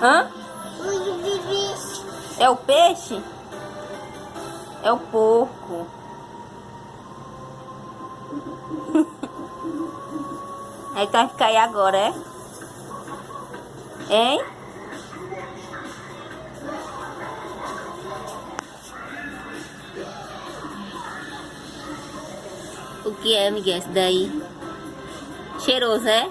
Hã? É o peixe? É o porco. Aí tu vai ficar aí agora, é? Hein? O que é, Miguel? Esse daí? Cheiroso, é?